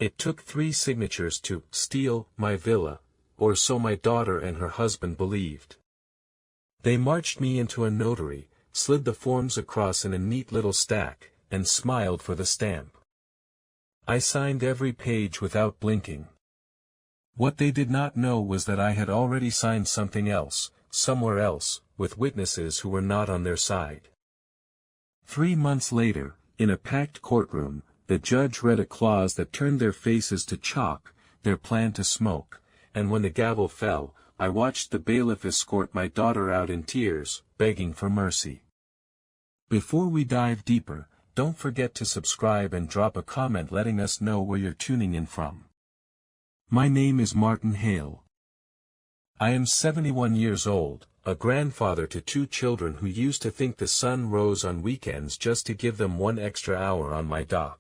It took 3 signatures to steal my villa, or so my daughter and her husband believed. They marched me into a notary, slid the forms across in a neat little stack, and smiled for the stamp. I signed every page without blinking. What they did not know was that I had already signed something else, somewhere else, with witnesses who were not on their side. 3 months later, in a packed courtroom, the judge read a clause that turned their faces to chalk, their plan to smoke, and when the gavel fell, I watched the bailiff escort my daughter out in tears, begging for mercy. Before we dive deeper, don't forget to subscribe and drop a comment letting us know where you're tuning in from. My name is Martin Hale. I am 71 years old, a grandfather to 2 children who used to think the sun rose on weekends just to give them 1 extra hour on my dock.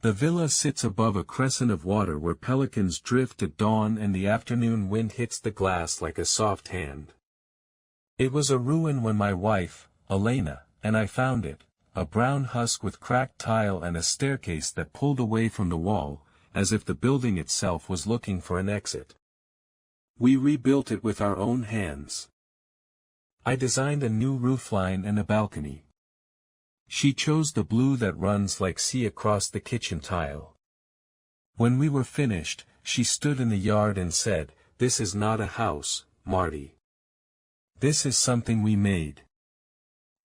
The villa sits above a crescent of water where pelicans drift at dawn and the afternoon wind hits the glass like a soft hand. It was a ruin when my wife, Elena, and I found it, a brown husk with cracked tile and a staircase that pulled away from the wall, as if the building itself was looking for an exit. We rebuilt it with our own hands. I designed a new roofline and a balcony. She chose the blue that runs like sea across the kitchen tile. When we were finished, she stood in the yard and said, "This is not a house, Marty. This is something we made."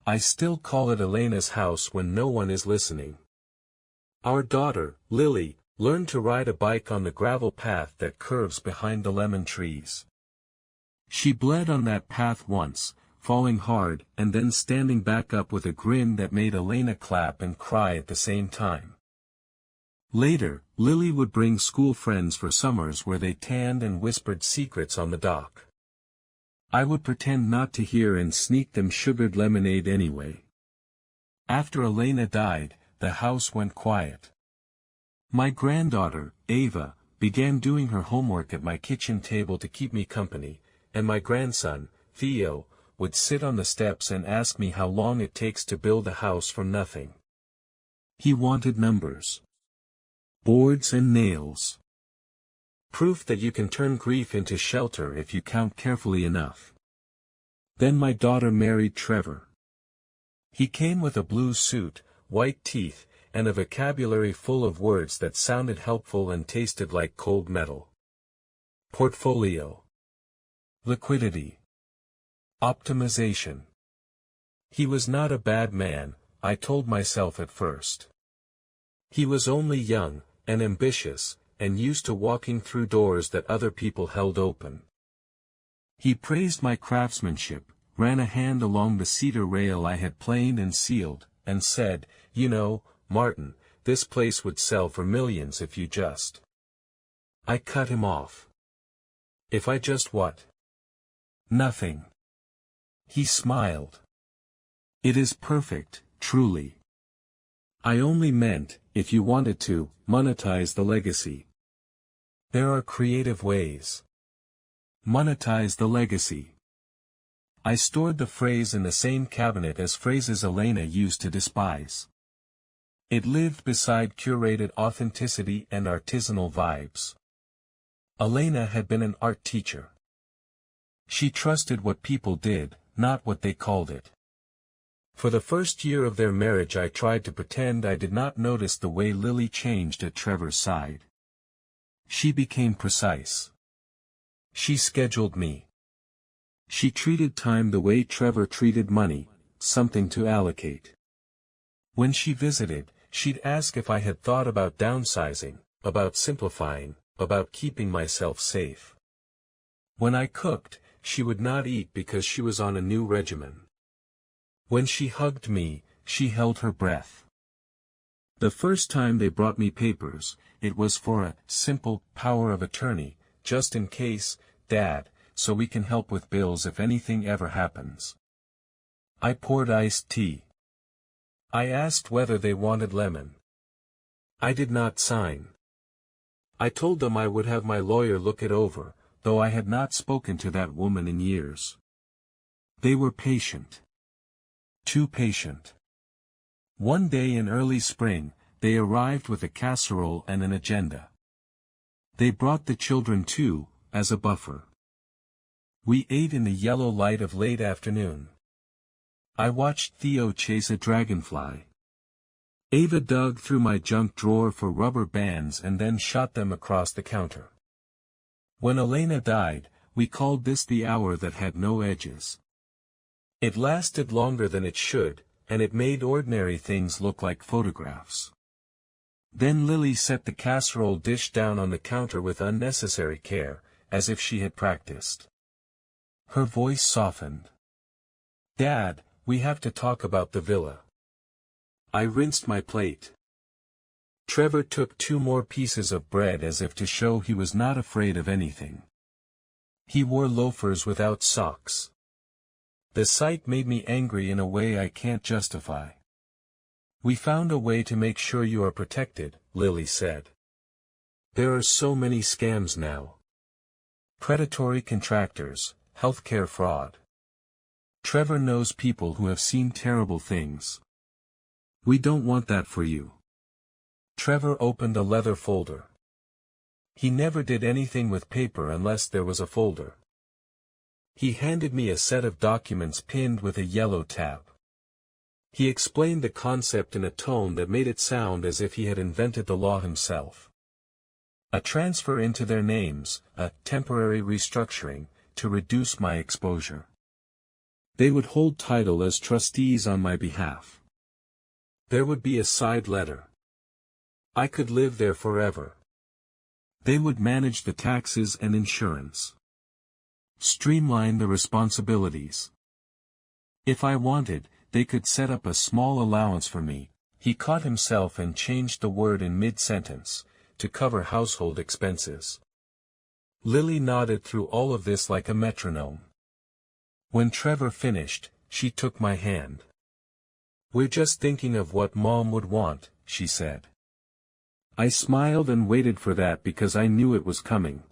I still call it Elena's house when no one is listening. Our daughter, Lily, learned to ride a bike on the gravel path that curves behind the lemon trees. She bled on that path once, falling hard and then standing back up with a grin that made Elena clap and cry at the same time. Later, Lily would bring school friends for summers where they tanned and whispered secrets on the dock. I would pretend not to hear and sneak them sugared lemonade anyway. After Elena died, the house went quiet. My granddaughter, Ava, began doing her homework at my kitchen table to keep me company, and my grandson, Theo, would sit on the steps and ask me how long it takes to build a house from nothing. He wanted numbers. Boards and nails. Proof that you can turn grief into shelter if you count carefully enough. Then my daughter married Trevor. He came with a blue suit, white teeth, and a vocabulary full of words that sounded helpful and tasted like cold metal. Portfolio. Liquidity. Optimization. He was not a bad man, I told myself at first. He was only young, and ambitious, and used to walking through doors that other people held open. He praised my craftsmanship, ran a hand along the cedar rail I had planed and sealed, and said, "You know, Martin, this place would sell for millions if you just." I cut him off. If I just what? Nothing. He smiled. It is perfect, truly. I only meant, if you wanted to, monetize the legacy. There are creative ways. Monetize the legacy. I stored the phrase in the same cabinet as phrases Elena used to despise. It lived beside curated authenticity and artisanal vibes. Elena had been an art teacher. She trusted what people did, not what they called it. For the first year of their marriage I tried to pretend I did not notice the way Lily changed at Trevor's side. She became precise. She scheduled me. She treated time the way Trevor treated money, something to allocate. When she visited, she'd ask if I had thought about downsizing, about simplifying, about keeping myself safe. When I cooked, she would not eat because she was on a new regimen. When she hugged me, she held her breath. The first time they brought me papers, it was for a simple power of attorney, just in case, Dad, so we can help with bills if anything ever happens. I poured iced tea. I asked whether they wanted lemon. I did not sign. I told them I would have my lawyer look it over, though I had not spoken to that woman in years. They were patient. Too patient. One day in early spring, they arrived with a casserole and an agenda. They brought the children too, as a buffer. We ate in the yellow light of late afternoon. I watched Theo chase a dragonfly. Ava dug through my junk drawer for rubber bands and then shot them across the counter. When Elena died, we called this the hour that had no edges. It lasted longer than it should, and it made ordinary things look like photographs. Then Lily set the casserole dish down on the counter with unnecessary care, as if she had practiced. Her voice softened. "Dad, we have to talk about the villa." I rinsed my plate. Trevor took 2 more pieces of bread as if to show he was not afraid of anything. He wore loafers without socks. The sight made me angry in a way I can't justify. "We found a way to make sure you are protected," Lily said. "There are so many scams now. Predatory contractors, healthcare fraud. Trevor knows people who have seen terrible things. We don't want that for you." Trevor opened a leather folder. He never did anything with paper unless there was a folder. He handed me a set of documents pinned with a yellow tab. He explained the concept in a tone that made it sound as if he had invented the law himself. A transfer into their names, a temporary restructuring, to reduce my exposure. They would hold title as trustees on my behalf. There would be a side letter. I could live there forever. They would manage the taxes and insurance. Streamline the responsibilities. If I wanted, they could set up a small allowance for me. He caught himself and changed the word in mid-sentence, to cover household expenses. Lily nodded through all of this like a metronome. When Trevor finished, she took my hand. "We're just thinking of what Mom would want," she said. I smiled and waited for that because I knew it was coming.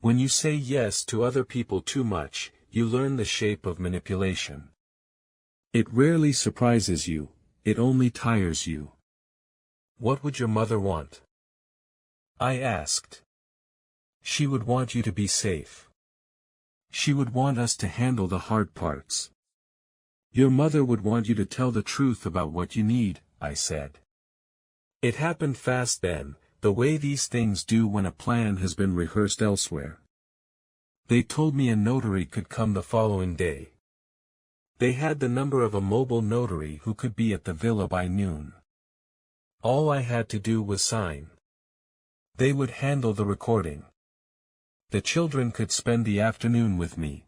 When you say yes to other people too much, you learn the shape of manipulation. It rarely surprises you, it only tires you. "What would your mother want?" I asked. "She would want you to be safe. She would want us to handle the hard parts. Your mother would want you to tell the truth about what you need," I said. It happened fast then, the way these things do when a plan has been rehearsed elsewhere. They told me a notary could come the following day. They had the number of a mobile notary who could be at the villa by noon. All I had to do was sign. They would handle the recording. The children could spend the afternoon with me.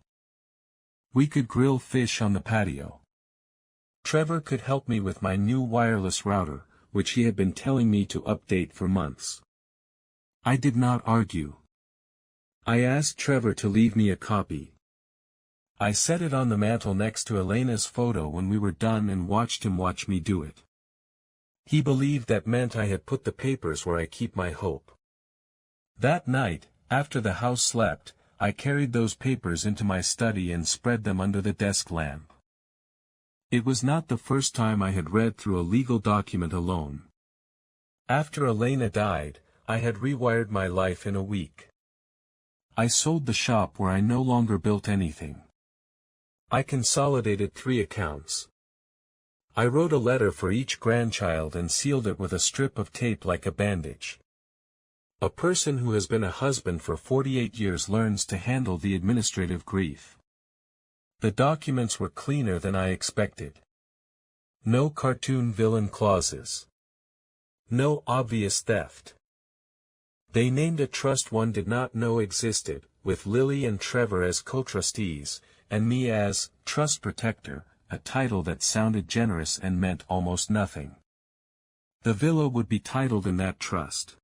We could grill fish on the patio. Trevor could help me with my new wireless router, which he had been telling me to update for months. I did not argue. I asked Trevor to leave me a copy. I set it on the mantel next to Elena's photo when we were done and watched him watch me do it. He believed that meant I had put the papers where I keep my hope. That night, after the house slept, I carried those papers into my study and spread them under the desk lamp. It was not the first time I had read through a legal document alone. After Elena died, I had rewired my life in a week. I sold the shop where I no longer built anything. I consolidated 3 accounts. I wrote a letter for each grandchild and sealed it with a strip of tape like a bandage. A person who has been a husband for 48 years learns to handle the administrative grief. The documents were cleaner than I expected. No cartoon villain clauses. No obvious theft. They named a trust one did not know existed, with Lily and Trevor as co-trustees, and me as trust protector, a title that sounded generous and meant almost nothing. The villa would be titled in that trust.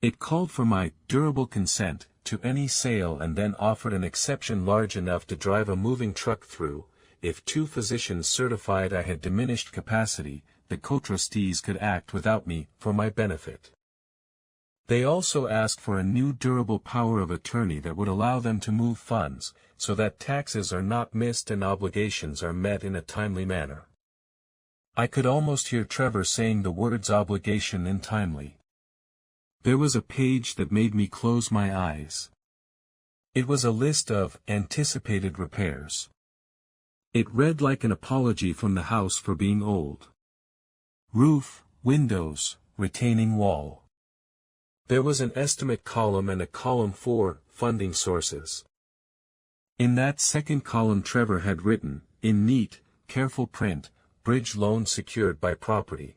It called for my durable consent to any sale and then offered an exception large enough to drive a moving truck through. If 2 physicians certified I had diminished capacity, the co-trustees could act without me, for my benefit. They also asked for a new durable power of attorney that would allow them to move funds, so that taxes are not missed and obligations are met in a timely manner. I could almost hear Trevor saying the words obligation and timely. There was a page that made me close my eyes. It was a list of anticipated repairs. It read like an apology from the house for being old. Roof, windows, retaining wall. There was an estimate column and a column for funding sources. In that second column Trevor had written, in neat, careful print, bridge loan secured by property.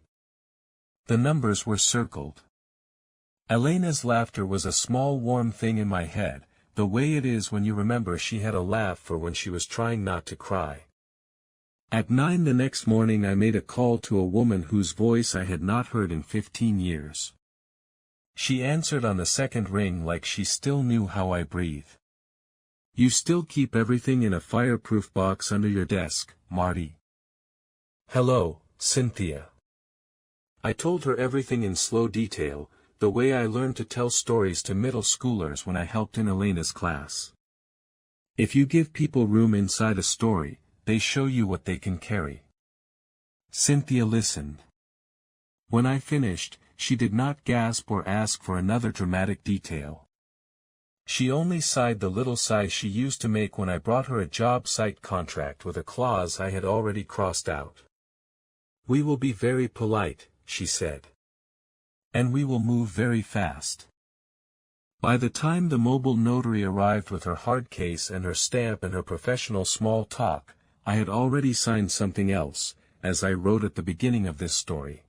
The numbers were circled. Elena's laughter was a small warm thing in my head, the way it is when you remember she had a laugh for when she was trying not to cry. At 9 the next morning I made a call to a woman whose voice I had not heard in 15 years. She answered on the second ring like she still knew how I breathe. You still keep everything in a fireproof box under your desk, Marty? Hello, Cynthia. I told her everything in slow detail, the way I learned to tell stories to middle schoolers when I helped in Elena's class. If you give people room inside a story, they show you what they can carry. Cynthia listened. When I finished, she did not gasp or ask for another dramatic detail. She only sighed the little sigh she used to make when I brought her a job site contract with a clause I had already crossed out. We will be very polite, she said. And we will move very fast. By the time the mobile notary arrived with her hard case and her stamp and her professional small talk, I had already signed something else, as I wrote at the beginning of this story.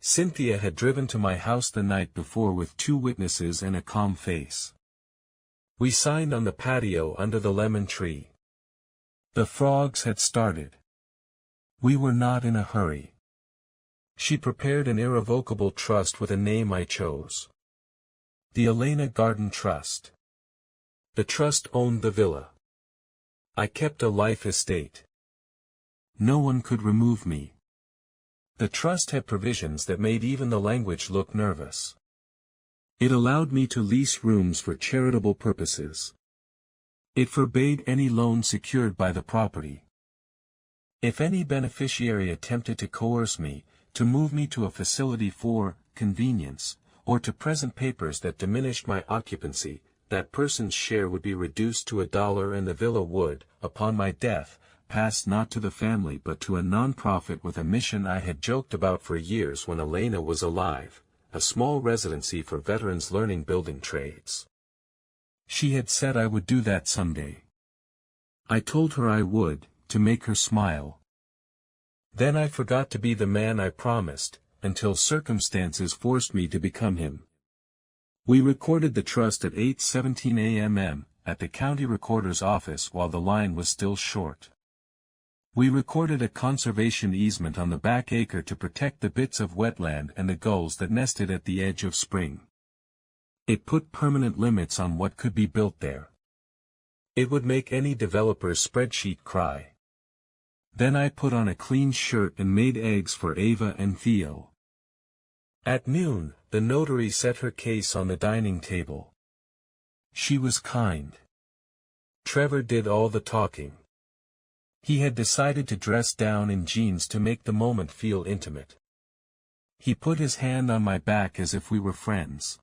Cynthia had driven to my house the night before with 2 witnesses and a calm face. We signed on the patio under the lemon tree. The frogs had started. We were not in a hurry. She prepared an irrevocable trust with a name I chose. The Elena Garden Trust. The trust owned the villa. I kept a life estate. No one could remove me. The trust had provisions that made even the language look nervous. It allowed me to lease rooms for charitable purposes. It forbade any loan secured by the property. If any beneficiary attempted to coerce me, to move me to a facility for convenience, or to present papers that diminished my occupancy, that person's share would be reduced to $1 and the villa would, upon my death, pass not to the family but to a non-profit with a mission I had joked about for years when Elena was alive, a small residency for veterans learning building trades. She had said I would do that someday. I told her I would, to make her smile. Then I forgot to be the man I promised, until circumstances forced me to become him. We recorded the trust at 8:17 a.m. at the county recorder's office while the line was still short. We recorded a conservation easement on the back acre to protect the bits of wetland and the gulls that nested at the edge of spring. It put permanent limits on what could be built there. It would make any developer's spreadsheet cry. Then I put on a clean shirt and made eggs for Ava and Theo. At noon, the notary set her case on the dining table. She was kind. Trevor did all the talking. He had decided to dress down in jeans to make the moment feel intimate. He put his hand on my back as if we were friends.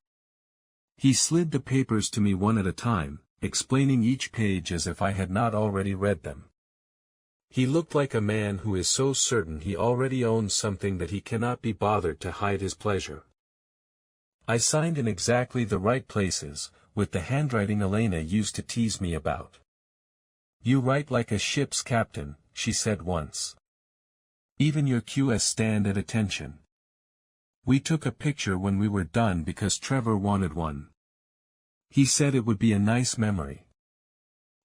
He slid the papers to me one at a time, explaining each page as if I had not already read them. He looked like a man who is so certain he already owns something that he cannot be bothered to hide his pleasure. I signed in exactly the right places, with the handwriting Elena used to tease me about. You write like a ship's captain, she said once. Even your QS stand at attention. We took a picture when we were done because Trevor wanted one. He said it would be a nice memory.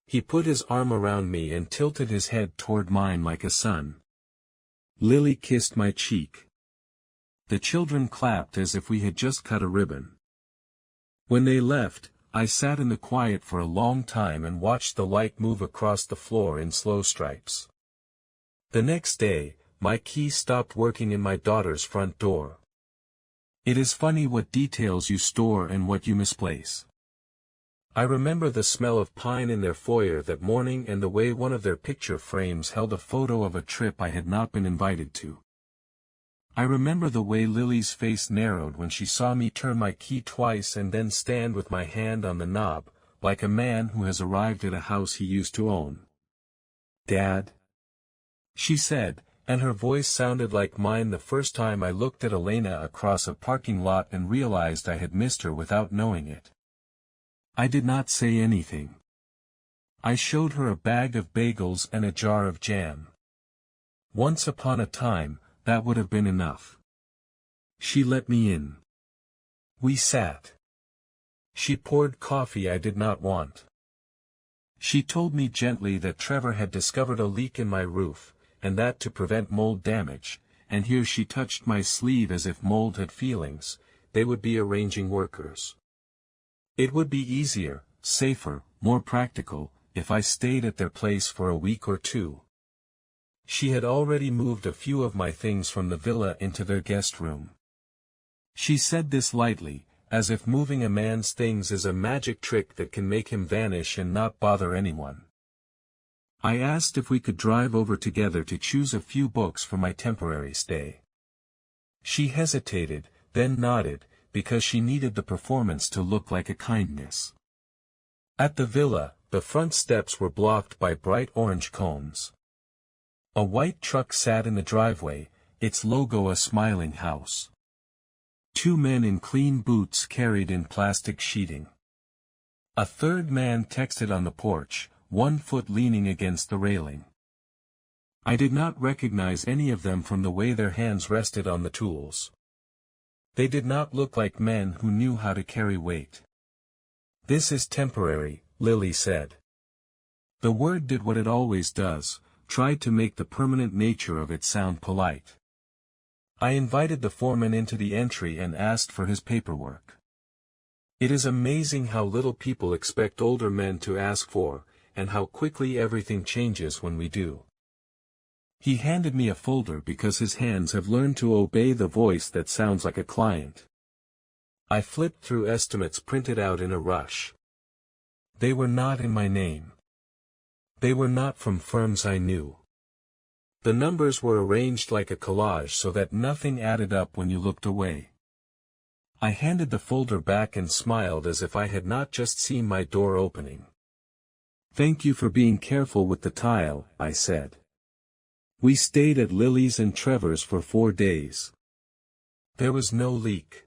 He put his arm around me and tilted his head toward mine like a son. Lily kissed my cheek. The children clapped as if we had just cut a ribbon. When they left, I sat in the quiet for a long time and watched the light move across the floor in slow stripes. The next day, my key stopped working in my daughter's front door. It is funny what details you store and what you misplace. I remember the smell of pine in their foyer that morning and the way one of their picture frames held a photo of a trip I had not been invited to. I remember the way Lily's face narrowed when she saw me turn my key twice and then stand with my hand on the knob, like a man who has arrived at a house he used to own. "Dad?" she said, and her voice sounded like mine the first time I looked at Elena across a parking lot and realized I had missed her without knowing it. I did not say anything. I showed her a bag of bagels and a jar of jam. Once upon a time, that would have been enough. She let me in. We sat. She poured coffee I did not want. She told me gently that Trevor had discovered a leak in my roof, and that to prevent mold damage, and here she touched my sleeve as if mold had feelings, they would be arranging workers. It would be easier, safer, more practical, if I stayed at their place for a week or two. She had already moved a few of my things from the villa into their guest room. She said this lightly, as if moving a man's things is a magic trick that can make him vanish and not bother anyone. I asked if we could drive over together to choose a few books for my temporary stay. She hesitated, then nodded, because she needed the performance to look like a kindness. At the villa, the front steps were blocked by bright orange cones. A white truck sat in the driveway, its logo a smiling house. Two men in clean boots carried in plastic sheeting. A third man texted on the porch, one foot leaning against the railing. I did not recognize any of them from the way their hands rested on the tools. They did not look like men who knew how to carry weight. "This is temporary," Lily said. The word did what it always does, tried to make the permanent nature of it sound polite. I invited the foreman into the entry and asked for his paperwork. It is amazing how little people expect older men to ask for, and how quickly everything changes when we do. He handed me a folder because his hands have learned to obey the voice that sounds like a client. I flipped through estimates printed out in a rush. They were not in my name. They were not from firms I knew. The numbers were arranged like a collage so that nothing added up when you looked away. I handed the folder back and smiled as if I had not just seen my door opening. "Thank you for being careful with the tile," I said. "We stayed at Lily's and Trevor's for 4 days. There was no leak.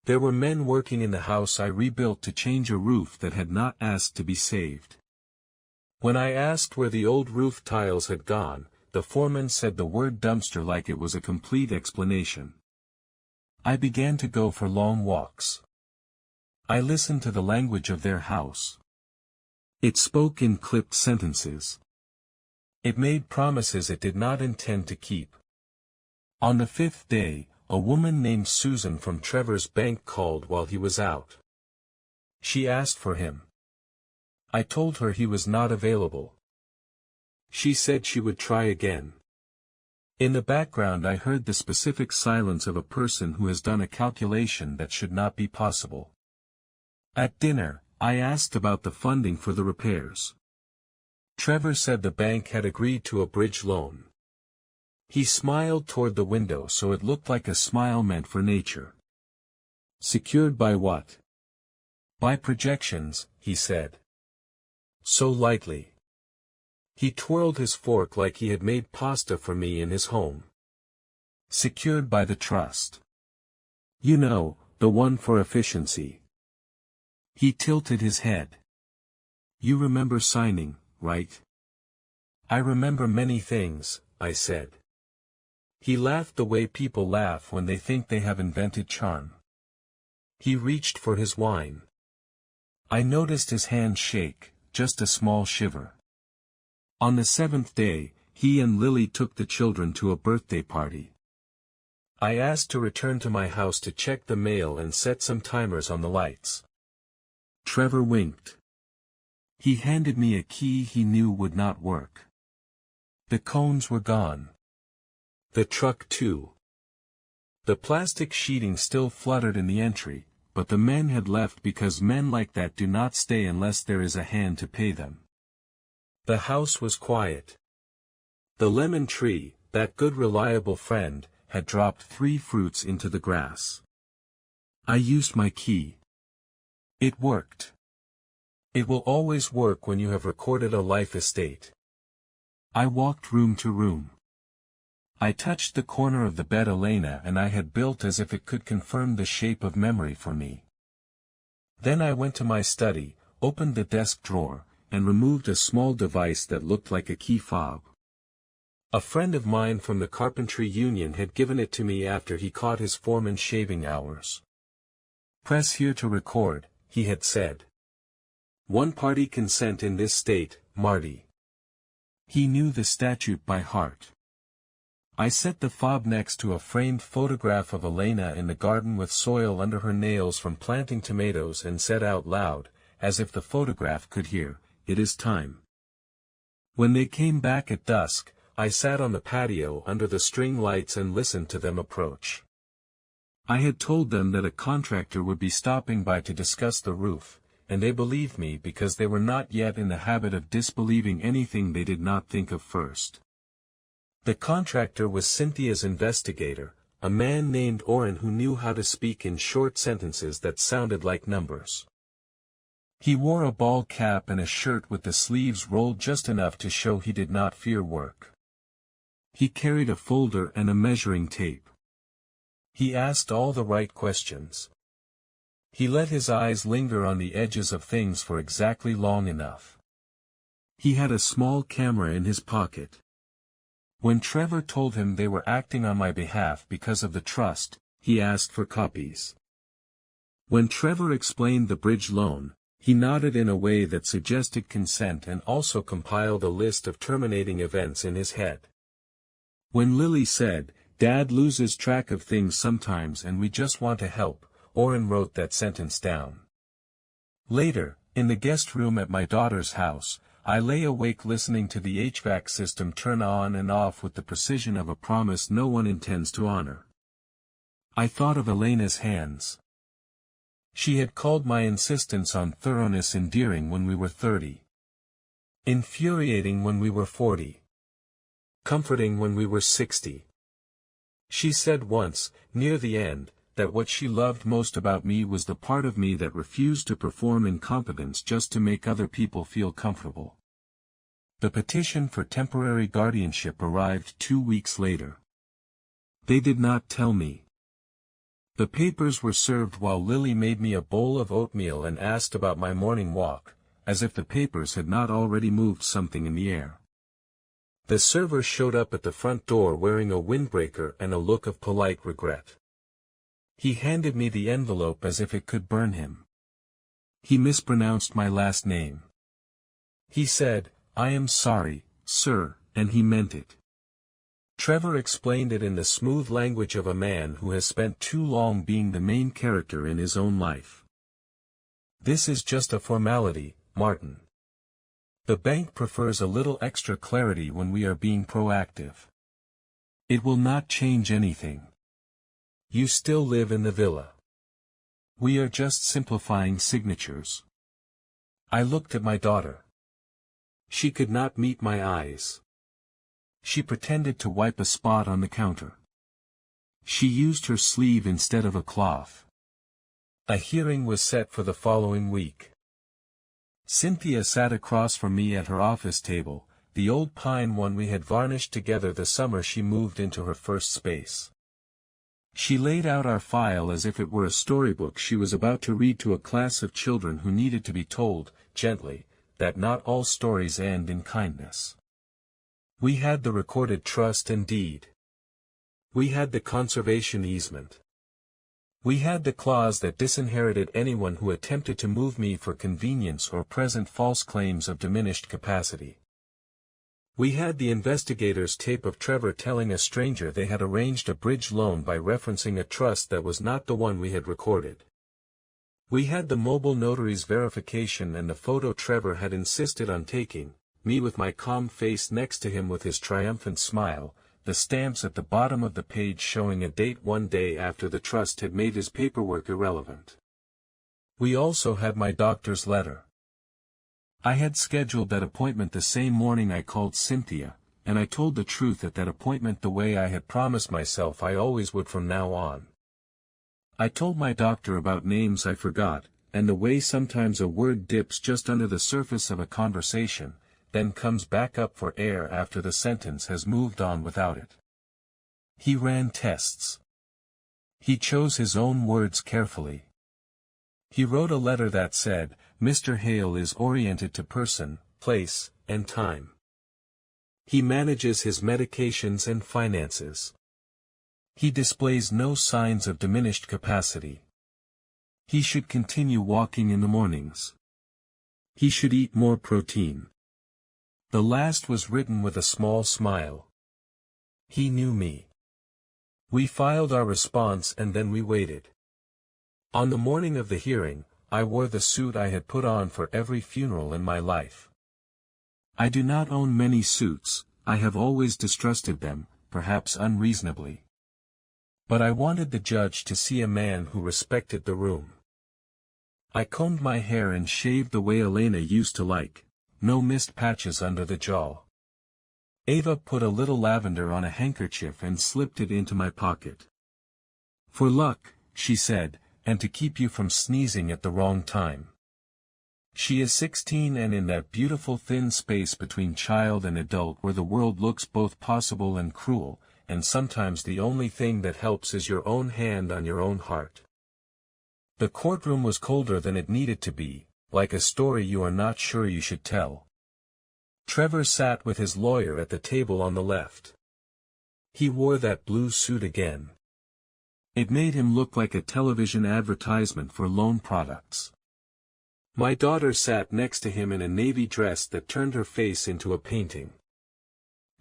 There were men working in the house I rebuilt to change a roof that had not asked to be saved. When I asked where the old roof tiles had gone, the foreman said the word dumpster like it was a complete explanation. I began to go for long walks. I listened to the language of their house. It spoke in clipped sentences. It made promises it did not intend to keep. On the 5th day, a woman named Susan from Trevor's bank called while he was out. She asked for him. I told her he was not available. She said she would try again. In the background I heard the specific silence of a person who has done a calculation that should not be possible. At dinner, I asked about the funding for the repairs. Trevor said the bank had agreed to a bridge loan. He smiled toward the window so it looked like a smile meant for nature. "Secured by what?" "By projections," he said. So lightly. He twirled his fork like he had made pasta for me in his home. "Secured by the trust. You know, the one for efficiency." He tilted his head. "You remember signing, right?" "I remember many things," I said. He laughed the way people laugh when they think they have invented charm. He reached for his wine. I noticed his hand shake, just a small shiver. On the 7th day, he and Lily took the children to a birthday party. I asked to return to my house to check the mail and set some timers on the lights. Trevor winked. He handed me a key he knew would not work. The cones were gone. The truck too. The plastic sheeting still fluttered in the entry, but the men had left because men like that do not stay unless there is a hand to pay them. The house was quiet. The lemon tree, that good reliable friend, had dropped 3 fruits into the grass. I used my key. It worked. It will always work when you have recorded a life estate. I walked room to room. I touched the corner of the bed Elena and I had built as if it could confirm the shape of memory for me. Then I went to my study, opened the desk drawer, and removed a small device that looked like a key fob. A friend of mine from the carpentry union had given it to me after he caught his foreman shaving hours. "Press here to record," he had said. "One party consent in this state, Marty." He knew the statute by heart. I set the fob next to a framed photograph of Elena in the garden with soil under her nails from planting tomatoes and said out loud, as if the photograph could hear, "It is time." When they came back at dusk, I sat on the patio under the string lights and listened to them approach. I had told them that a contractor would be stopping by to discuss the roof, and they believed me because they were not yet in the habit of disbelieving anything they did not think of first. The contractor was Cynthia's investigator, a man named Orrin who knew how to speak in short sentences that sounded like numbers. He wore a ball cap and a shirt with the sleeves rolled just enough to show he did not fear work. He carried a folder and a measuring tape. He asked all the right questions. He let his eyes linger on the edges of things for exactly long enough. He had a small camera in his pocket. When Trevor told him they were acting on my behalf because of the trust, he asked for copies. When Trevor explained the bridge loan, he nodded in a way that suggested consent and also compiled a list of terminating events in his head. When Lily said, "Dad loses track of things sometimes and we just want to help," Orrin wrote that sentence down. Later, in the guest room at my daughter's house, I lay awake listening to the HVAC system turn on and off with the precision of a promise no one intends to honor. I thought of Elena's hands. She had called my insistence on thoroughness endearing when we were 30. Infuriating when we were 40. Comforting when we were 60. She said once, near the end, that what she loved most about me was the part of me that refused to perform incompetence just to make other people feel comfortable. The petition for temporary guardianship arrived 2 weeks later. They did not tell me. The papers were served while Lily made me a bowl of oatmeal and asked about my morning walk, as if the papers had not already moved something in the air. The server showed up at the front door wearing a windbreaker and a look of polite regret. He handed me the envelope as if it could burn him. He mispronounced my last name. He said, "I am sorry, sir," and he meant it. Trevor explained it in the smooth language of a man who has spent too long being the main character in his own life. "This is just a formality, Martin. The bank prefers a little extra clarity when we are being proactive. It will not change anything. You still live in the villa. We are just simplifying signatures." I looked at my daughter. She could not meet my eyes. She pretended to wipe a spot on the counter. She used her sleeve instead of a cloth. A hearing was set for the following week. Cynthia sat across from me at her office table, the old pine one we had varnished together the summer she moved into her first space. She laid out our file as if it were a storybook she was about to read to a class of children who needed to be told, gently, that not all stories end in kindness. We had the recorded trust and deed. We had the conservation easement. We had the clause that disinherited anyone who attempted to move me for convenience or present false claims of diminished capacity. We had the investigator's tape of Trevor telling a stranger they had arranged a bridge loan by referencing a trust that was not the one we had recorded. We had the mobile notary's verification and the photo Trevor had insisted on taking, me with my calm face next to him with his triumphant smile, the stamps at the bottom of the page showing a date 1 day after the trust had made his paperwork irrelevant. We also had my doctor's letter. I had scheduled that appointment the same morning I called Cynthia, and I told the truth at that appointment the way I had promised myself I always would from now on. I told my doctor about names I forgot, and the way sometimes a word dips just under the surface of a conversation, then comes back up for air after the sentence has moved on without it. He ran tests. He chose his own words carefully. He wrote a letter that said, "Mr. Hale is oriented to person, place, and time. He manages his medications and finances. He displays no signs of diminished capacity. He should continue walking in the mornings. He should eat more protein." The last was written with a small smile. He knew me. We filed our response and then we waited. On the morning of the hearing, I wore the suit I had put on for every funeral in my life. I do not own many suits, I have always distrusted them, perhaps unreasonably. But I wanted the judge to see a man who respected the room. I combed my hair and shaved the way Elena used to like, no missed patches under the jaw. Ava put a little lavender on a handkerchief and slipped it into my pocket. "For luck," she said, "and to keep you from sneezing at the wrong time." She is 16 and in that beautiful thin space between child and adult where the world looks both possible and cruel, and sometimes the only thing that helps is your own hand on your own heart. The courtroom was colder than it needed to be, like a story you are not sure you should tell. Trevor sat with his lawyer at the table on the left. He wore that blue suit again. It made him look like a television advertisement for loan products. My daughter sat next to him in a navy dress that turned her face into a painting.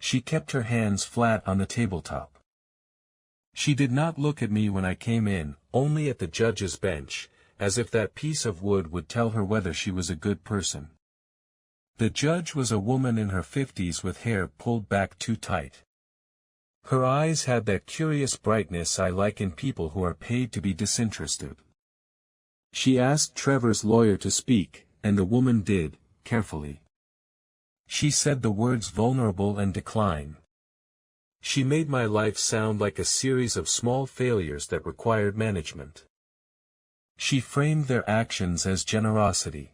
She kept her hands flat on the tabletop. She did not look at me when I came in, only at the judge's bench, as if that piece of wood would tell her whether she was a good person. The judge was a woman in her 50s with hair pulled back too tight. Her eyes had that curious brightness I like in people who are paid to be disinterested. She asked Trevor's lawyer to speak, and the woman did, carefully. She said the words vulnerable and decline. She made my life sound like a series of small failures that required management. She framed their actions as generosity.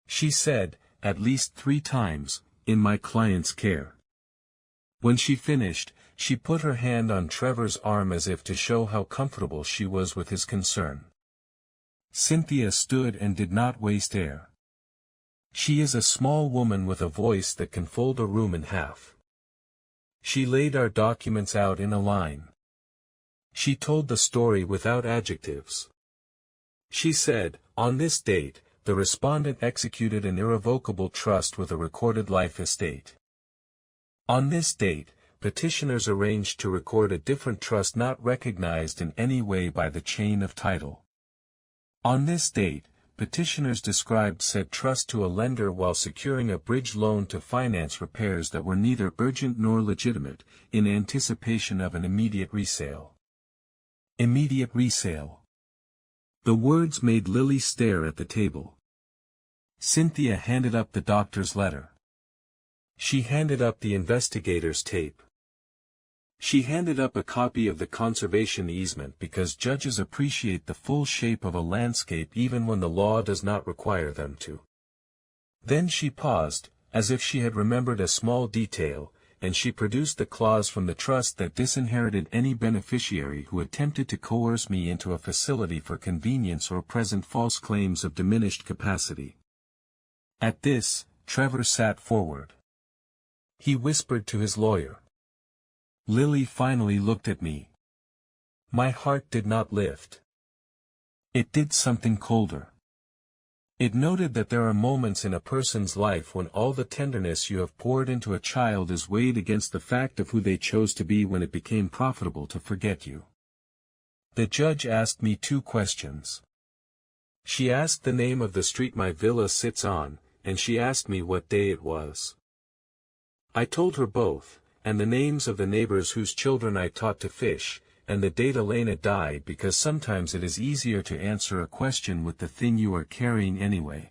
She said, at least 3 times, "in my client's care." When she finished, she put her hand on Trevor's arm as if to show how comfortable she was with his concern. Cynthia stood and did not waste air. She is a small woman with a voice that can fold a room in half. She laid our documents out in a line. She told the story without adjectives. She said, "On this date, the respondent executed an irrevocable trust with a recorded life estate. On this date, petitioners arranged to record a different trust not recognized in any way by the chain of title. On this date, petitioners described said trust to a lender while securing a bridge loan to finance repairs that were neither urgent nor legitimate, in anticipation of an immediate resale." Immediate resale. The words made Lily stare at the table. Cynthia handed up the doctor's letter. She handed up the investigator's tape. She handed up a copy of the conservation easement because judges appreciate the full shape of a landscape even when the law does not require them to. Then she paused, as if she had remembered a small detail, and she produced the clause from the trust that disinherited any beneficiary who attempted to coerce me into a facility for convenience or present false claims of diminished capacity. At this, Trevor sat forward. He whispered to his lawyer. Lily finally looked at me. My heart did not lift. It did something colder. It noted that there are moments in a person's life when all the tenderness you have poured into a child is weighed against the fact of who they chose to be when it became profitable to forget you. The judge asked me 2 questions. She asked the name of the street my villa sits on, and she asked me what day it was. I told her both, and the names of the neighbors whose children I taught to fish, and the date Elena died, because sometimes it is easier to answer a question with the thing you are carrying anyway.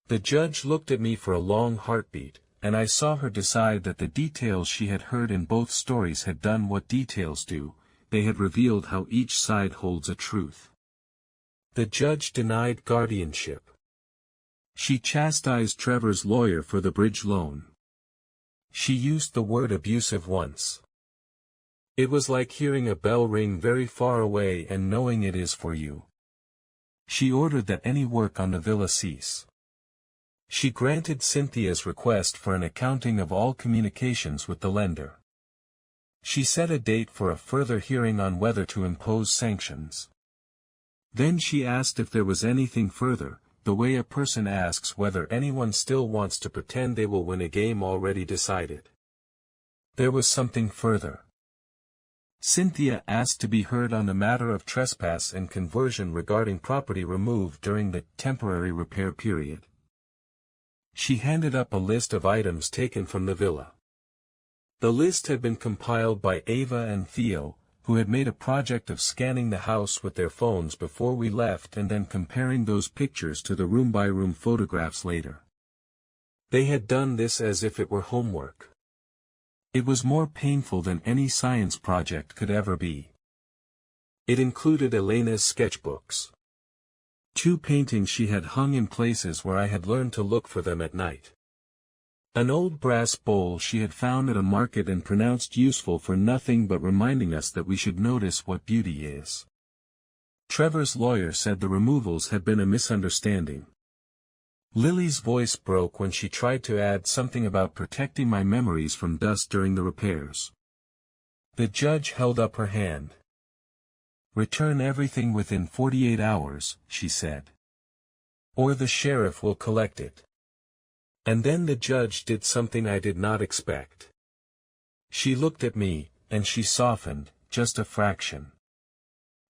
The judge looked at me for a long heartbeat, and I saw her decide that the details she had heard in both stories had done what details do, they had revealed how each side holds a truth. The judge denied guardianship. She chastised Trevor's lawyer for the bridge loan. She used the word abusive once. It was like hearing a bell ring very far away and knowing it is for you. She ordered that any work on the villa cease. She granted Cynthia's request for an accounting of all communications with the lender. She set a date for a further hearing on whether to impose sanctions. Then she asked if there was anything further, the way a person asks whether anyone still wants to pretend they will win a game already decided. There was something further. Cynthia asked to be heard on the matter of trespass and conversion regarding property removed during the temporary repair period. She handed up a list of items taken from the villa. The list had been compiled by Ava and Theo, who had made a project of scanning the house with their phones before we left and then comparing those pictures to the room-by-room photographs later. They had done this as if it were homework. It was more painful than any science project could ever be. It included Elena's sketchbooks. 2 paintings she had hung in places where I had learned to look for them at night. An old brass bowl she had found at a market and pronounced useful for nothing but reminding us that we should notice what beauty is. Trevor's lawyer said the removals had been a misunderstanding. Lily's voice broke when she tried to add something about protecting my memories from dust during the repairs. The judge held up her hand. "Return everything within 48 hours, she said. "Or the sheriff will collect it." And then the judge did something I did not expect. She looked at me, and she softened, just a fraction.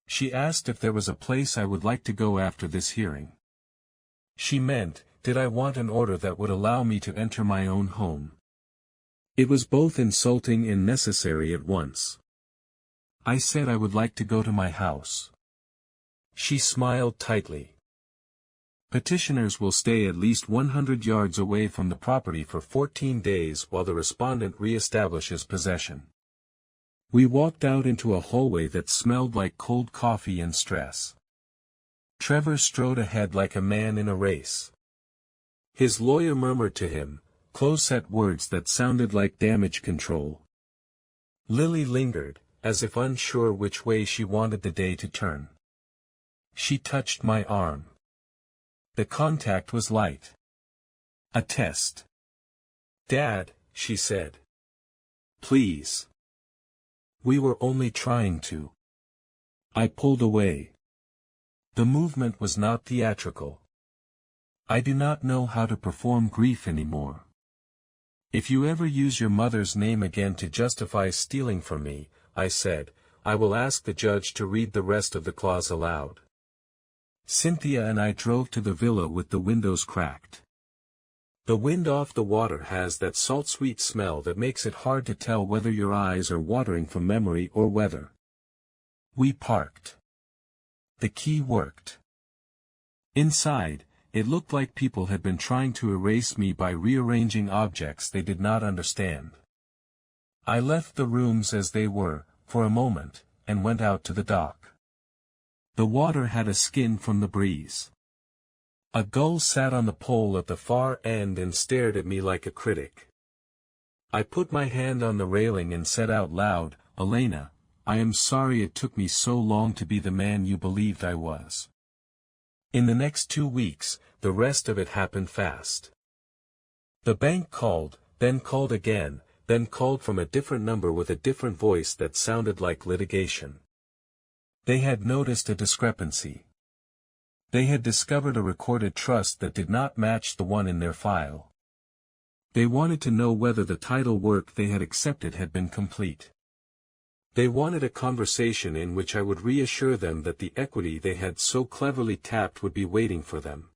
She asked if there was a place I would like to go after this hearing. She meant, did I want an order that would allow me to enter my own home? It was both insulting and necessary at once. I said I would like to go to my house. She smiled tightly. Petitioners will stay at least 100 yards away from the property for 14 days while the respondent re-establishes possession. We walked out into a hallway that smelled like cold coffee and stress. Trevor strode ahead like a man in a race. His lawyer murmured to him, close-set words that sounded like damage control. Lily lingered, as if unsure which way she wanted the day to turn. She touched my arm. The contact was light. A test. "Dad," she said. "Please." We were only trying to. I pulled away. The movement was not theatrical. I do not know how to perform grief anymore. "If you ever use your mother's name again to justify stealing from me," I said, "I will ask the judge to read the rest of the clause aloud." Cynthia and I drove to the villa with the windows cracked. The wind off the water has that salt-sweet smell that makes it hard to tell whether your eyes are watering from memory or weather. We parked. The key worked. Inside, it looked like people had been trying to erase me by rearranging objects they did not understand. I left the rooms as they were, for a moment, and went out to the dock. The water had a skin from the breeze. A gull sat on the pole at the far end and stared at me like a critic. I put my hand on the railing and said out loud, "Elena, I am sorry it took me so long to be the man you believed I was." In the next 2 weeks, the rest of it happened fast. The bank called, then called again, then called from a different number with a different voice that sounded like litigation. They had noticed a discrepancy. They had discovered a recorded trust that did not match the one in their file. They wanted to know whether the title work they had accepted had been complete. They wanted a conversation in which I would reassure them that the equity they had so cleverly tapped would be waiting for them.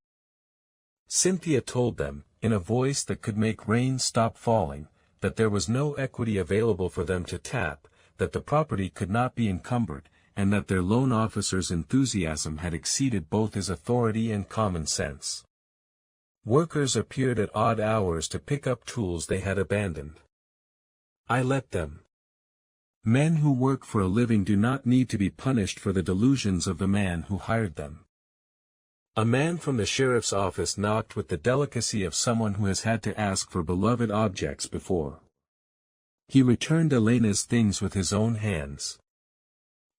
Cynthia told them, in a voice that could make rain stop falling, that there was no equity available for them to tap, that the property could not be encumbered, and that their loan officer's enthusiasm had exceeded both his authority and common sense. Workers appeared at odd hours to pick up tools they had abandoned. I let them. Men who work for a living do not need to be punished for the delusions of the man who hired them. A man from the sheriff's office knocked with the delicacy of someone who has had to ask for beloved objects before. He returned Elena's things with his own hands.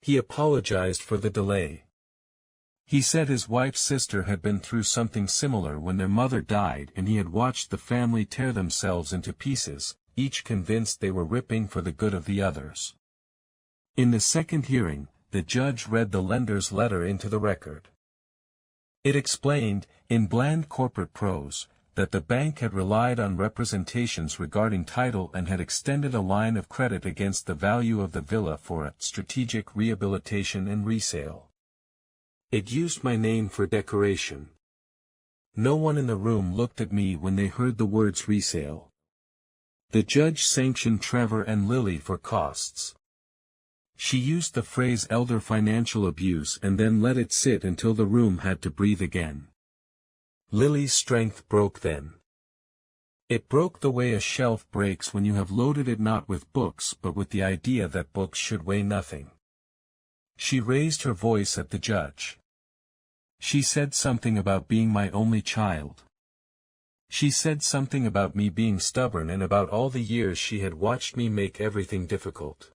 He apologized for the delay. He said his wife's sister had been through something similar when their mother died, and he had watched the family tear themselves into pieces, each convinced they were ripping for the good of the others. In the second hearing, the judge read the lender's letter into the record. It explained, in bland corporate prose, that the bank had relied on representations regarding title and had extended a line of credit against the value of the villa for a strategic rehabilitation and resale. It used my name for decoration. No one in the room looked at me when they heard the words resale. The judge sanctioned Trevor and Lily for costs. She used the phrase elder financial abuse and then let it sit until the room had to breathe again. Lily's strength broke then. It broke the way a shelf breaks when you have loaded it not with books but with the idea that books should weigh nothing. She raised her voice at the judge. She said something about being my only child. She said something about me being stubborn and about all the years she had watched me make everything difficult.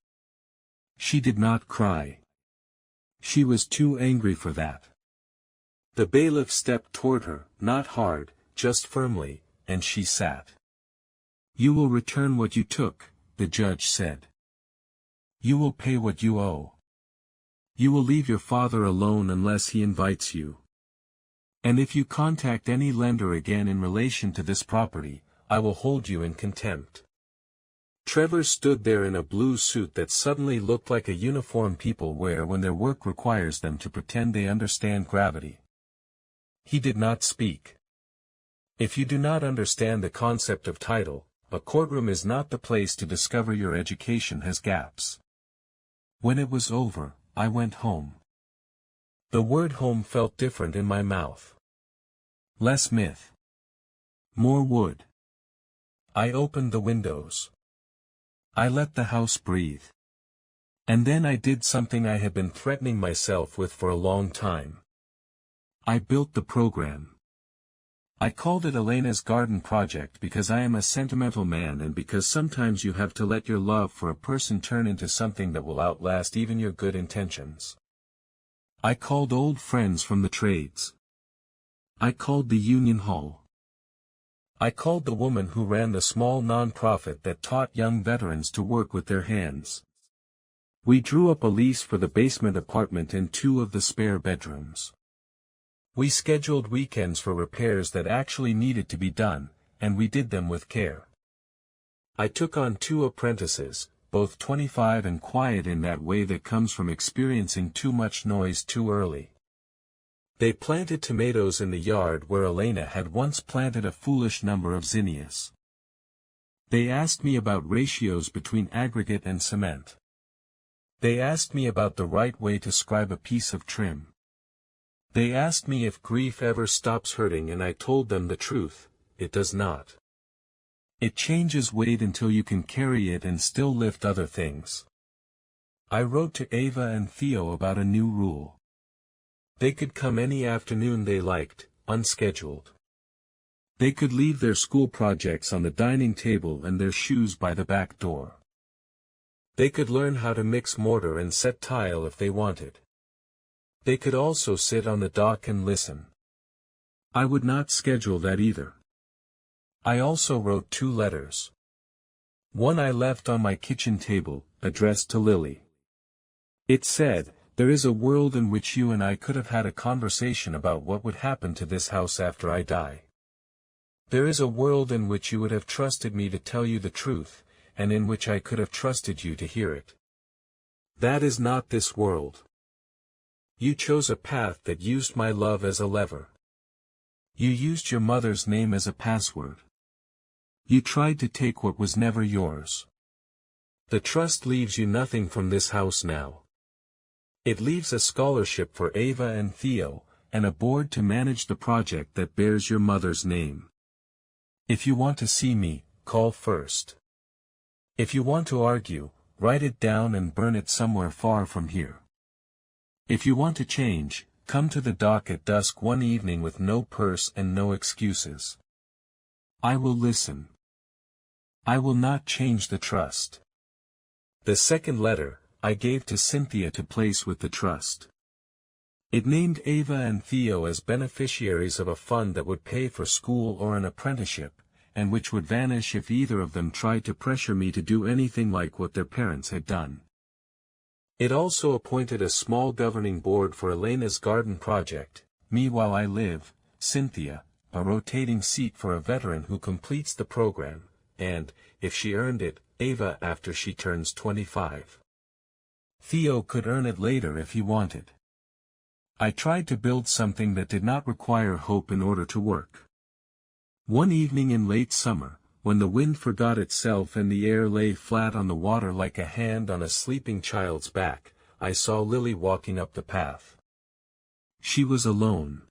She did not cry. She was too angry for that. The bailiff stepped toward her, not hard, just firmly, and she sat. "You will return what you took," the judge said. "You will pay what you owe. You will leave your father alone unless he invites you. And if you contact any lender again in relation to this property, I will hold you in contempt." Trevor stood there in a blue suit that suddenly looked like a uniform people wear when their work requires them to pretend they understand gravity. He did not speak. If you do not understand the concept of title, a courtroom is not the place to discover your education has gaps. When it was over, I went home. The word home felt different in my mouth. Less myth. More wood. I opened the windows. I let the house breathe. And then I did something I had been threatening myself with for a long time. I built the program. I called it Elena's Garden Project because I am a sentimental man and because sometimes you have to let your love for a person turn into something that will outlast even your good intentions. I called old friends from the trades. I called the Union Hall. I called the woman who ran the small non-profit that taught young veterans to work with their hands. We drew up a lease for the basement apartment and 2 of the spare bedrooms. We scheduled weekends for repairs that actually needed to be done, and we did them with care. I took on 2 apprentices, both 25 and quiet in that way that comes from experiencing too much noise too early. They planted tomatoes in the yard where Elena had once planted a foolish number of zinnias. They asked me about ratios between aggregate and cement. They asked me about the right way to scribe a piece of trim. They asked me if grief ever stops hurting, and I told them the truth: it does not. It changes weight until you can carry it and still lift other things. I wrote to Ava and Theo about a new rule. They could come any afternoon they liked, unscheduled. They could leave their school projects on the dining table and their shoes by the back door. They could learn how to mix mortar and set tile if they wanted. They could also sit on the dock and listen. I would not schedule that either. I also wrote 2 letters. One I left on my kitchen table, addressed to Lily. It said, "There is a world in which you and I could have had a conversation about what would happen to this house after I die. There is a world in which you would have trusted me to tell you the truth, and in which I could have trusted you to hear it. That is not this world. You chose a path that used my love as a lever. You used your mother's name as a password. You tried to take what was never yours. The trust leaves you nothing from this house now. It leaves a scholarship for Ava and Theo, and a board to manage the project that bears your mother's name. If you want to see me, call first. If you want to argue, write it down and burn it somewhere far from here. If you want to change, come to the dock at dusk one evening with no purse and no excuses. I will listen. I will not change the trust. The second letter, I gave to Cynthia to place with the trust. It named Ava and Theo as beneficiaries of a fund that would pay for school or an apprenticeship, and which would vanish if either of them tried to pressure me to do anything like what their parents had done. It also appointed a small governing board for Elena's garden project, me while I live, Cynthia, a rotating seat for a veteran who completes the program, and, if she earned it, Ava after she turns 25. Theo could earn it later if he wanted. I tried to build something that did not require hope in order to work. One evening in late summer, when the wind forgot itself and the air lay flat on the water like a hand on a sleeping child's back, I saw Lily walking up the path. She was alone.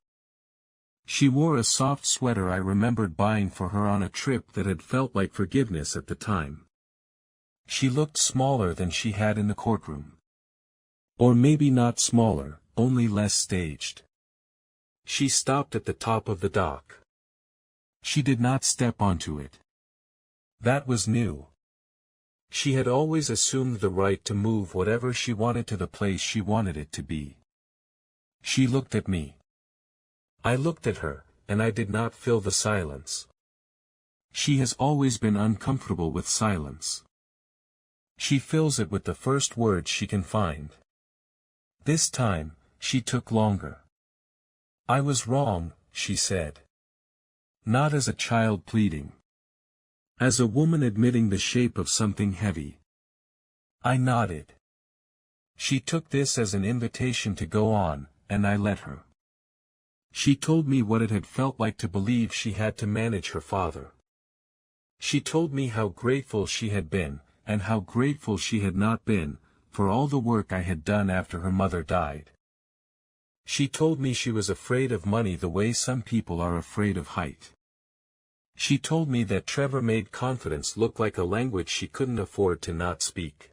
She wore a soft sweater I remembered buying for her on a trip that had felt like forgiveness at the time. She looked smaller than she had in the courtroom. Or maybe not smaller, only less staged. She stopped at the top of the dock. She did not step onto it. That was new. She had always assumed the right to move whatever she wanted to the place she wanted it to be. She looked at me. I looked at her, and I did not fill the silence. She has always been uncomfortable with silence. She fills it with the first words she can find. This time, she took longer. I was wrong, she said. Not as a child pleading. As a woman admitting the shape of something heavy. I nodded. She took this as an invitation to go on, and I let her. She told me what it had felt like to believe she had to manage her father. She told me how grateful she had been, and how grateful she had not been, for all the work I had done after her mother died. She told me she was afraid of money the way some people are afraid of height. She told me that Trevor made confidence look like a language she couldn't afford to not speak.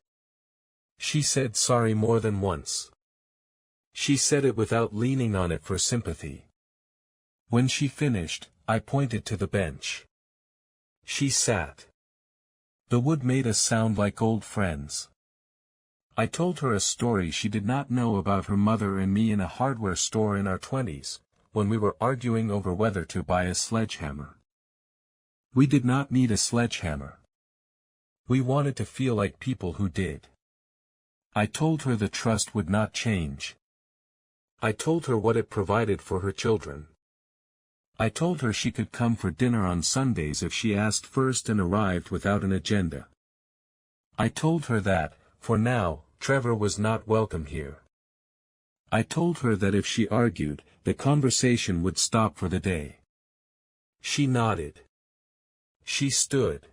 She said sorry more than once. She said it without leaning on it for sympathy. When she finished, I pointed to the bench. She sat. The wood made us sound like old friends. I told her a story she did not know about her mother and me in a hardware store in our 20s, when we were arguing over whether to buy a sledgehammer. We did not need a sledgehammer. We wanted to feel like people who did. I told her the trust would not change. I told her what it provided for her children. I told her she could come for dinner on Sundays if she asked first and arrived without an agenda. I told her that, for now, Trevor was not welcome here. I told her that if she argued, the conversation would stop for the day. She nodded. She stood.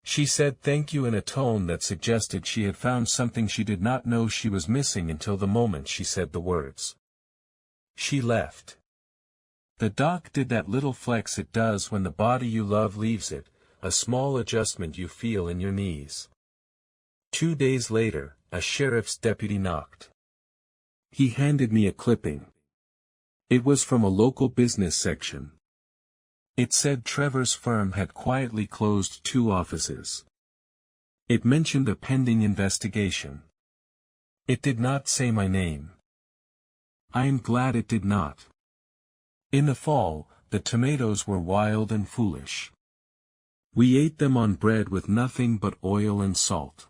She said thank you in a tone that suggested she had found something she did not know she was missing until the moment she said the words. She left. The dock did that little flex it does when the body you love leaves it, a small adjustment you feel in your knees. 2 days later, a sheriff's deputy knocked. He handed me a clipping. It was from a local business section. It said Trevor's firm had quietly closed 2 offices. It mentioned a pending investigation. It did not say my name. I am glad it did not. In the fall, the tomatoes were wild and foolish. We ate them on bread with nothing but oil and salt.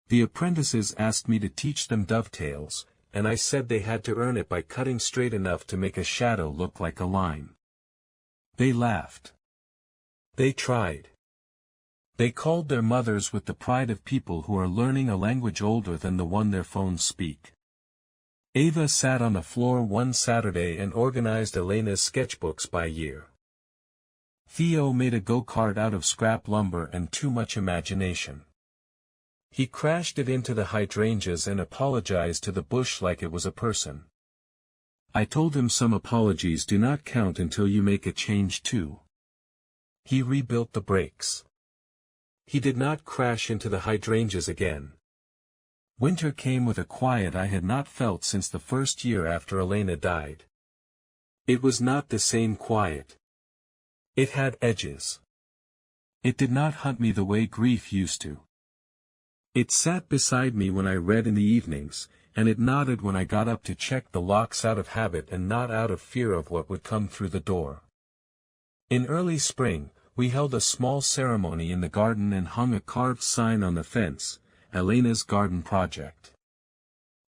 The apprentices asked me to teach them dovetails, and I said they had to earn it by cutting straight enough to make a shadow look like a line. They laughed. They tried. They called their mothers with the pride of people who are learning a language older than the one their phones speak. Ava sat on the floor one Saturday and organized Elena's sketchbooks by year. Theo made a go-kart out of scrap lumber and too much imagination. He crashed it into the hydrangeas and apologized to the bush like it was a person. I told him some apologies do not count until you make a change too. He rebuilt the brakes. He did not crash into the hydrangeas again. Winter came with a quiet I had not felt since the first year after Elena died. It was not the same quiet. It had edges. It did not hunt me the way grief used to. It sat beside me when I read in the evenings, and it nodded when I got up to check the locks out of habit and not out of fear of what would come through the door. In early spring, we held a small ceremony in the garden and hung a carved sign on the fence, Elena's Garden Project.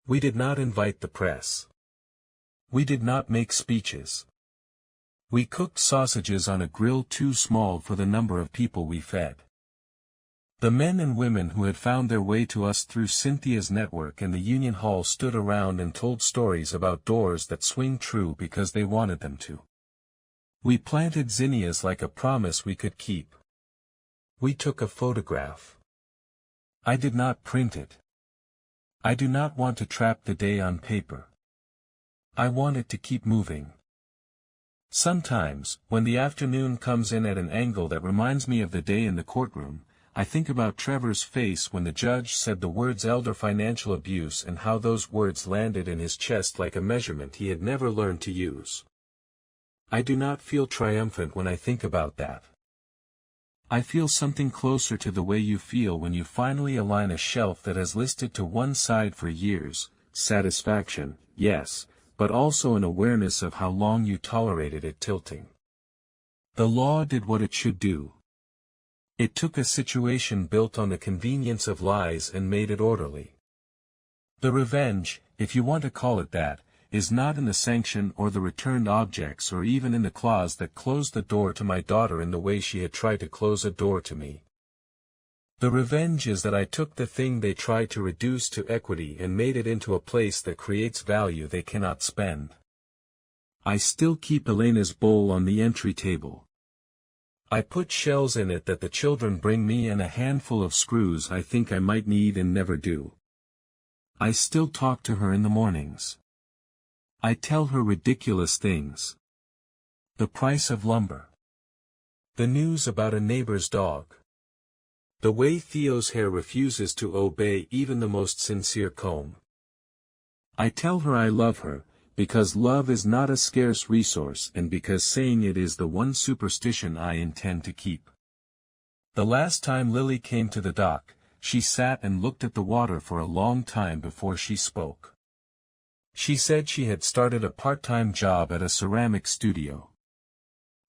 We did not invite the press. We did not make speeches. We cooked sausages on a grill too small for the number of people we fed. The men and women who had found their way to us through Cynthia's network and the Union Hall stood around and told stories about doors that swing true because they wanted them to. We planted zinnias like a promise we could keep. We took a photograph. I did not print it. I do not want to trap the day on paper. I want it to keep moving. Sometimes, when the afternoon comes in at an angle that reminds me of the day in the courtroom, I think about Trevor's face when the judge said the words elder financial abuse and how those words landed in his chest like a measurement he had never learned to use. I do not feel triumphant when I think about that. I feel something closer to the way you feel when you finally align a shelf that has listed to one side for years, satisfaction, yes, but also an awareness of how long you tolerated it tilting. The law did what it should do. It took a situation built on the convenience of lies and made it orderly. The revenge, if you want to call it that, is not in the sanction or the returned objects or even in the clause that closed the door to my daughter in the way she had tried to close a door to me. The revenge is that I took the thing they tried to reduce to equity and made it into a place that creates value they cannot spend. I still keep Elena's bowl on the entry table. I put shells in it that the children bring me and a handful of screws I think I might need and never do. I still talk to her in the mornings. I tell her ridiculous things. The price of lumber. The news about a neighbor's dog. The way Theo's hair refuses to obey even the most sincere comb. I tell her I love her, because love is not a scarce resource and because saying it is the one superstition I intend to keep. The last time Lily came to the dock, she sat and looked at the water for a long time before she spoke. She said she had started a part-time job at a ceramic studio.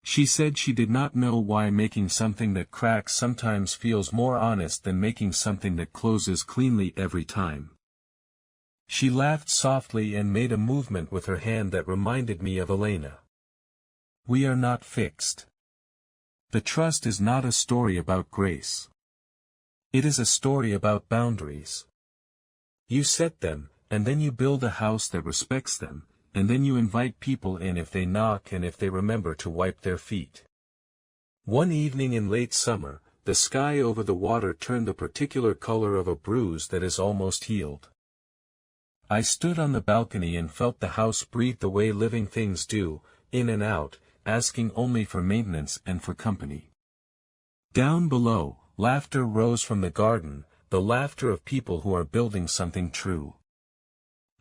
She said she did not know why making something that cracks sometimes feels more honest than making something that closes cleanly every time. She laughed softly and made a movement with her hand that reminded me of Elena. We are not fixed. The trust is not a story about grace. It is a story about boundaries. You set them, and then you build a house that respects them, and then you invite people in if they knock and if they remember to wipe their feet. One evening in late summer, the sky over the water turned the particular color of a bruise that is almost healed. I stood on the balcony and felt the house breathe the way living things do, in and out, asking only for maintenance and for company. Down below, laughter rose from the garden, the laughter of people who are building something true.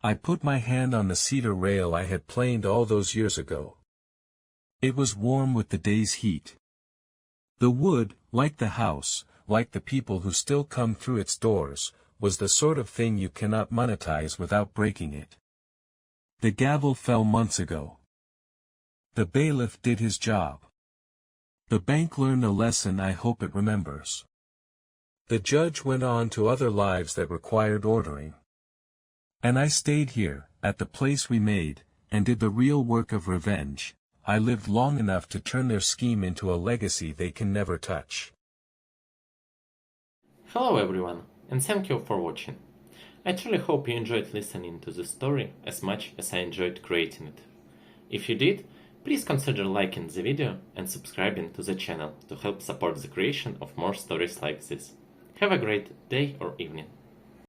I put my hand on the cedar rail I had planed all those years ago. It was warm with the day's heat. The wood, like the house, like the people who still come through its doors, was the sort of thing you cannot monetize without breaking it. The gavel fell months ago. The bailiff did his job. The bank learned a lesson I hope it remembers. The judge went on to other lives that required ordering. And I stayed here, at the place we made, and did the real work of revenge. I lived long enough to turn their scheme into a legacy they can never touch. Hello everyone, and thank you for watching. I truly hope you enjoyed listening to this story as much as I enjoyed creating it. If you did, please consider liking the video and subscribing to the channel to help support the creation of more stories like this. Have a great day or evening.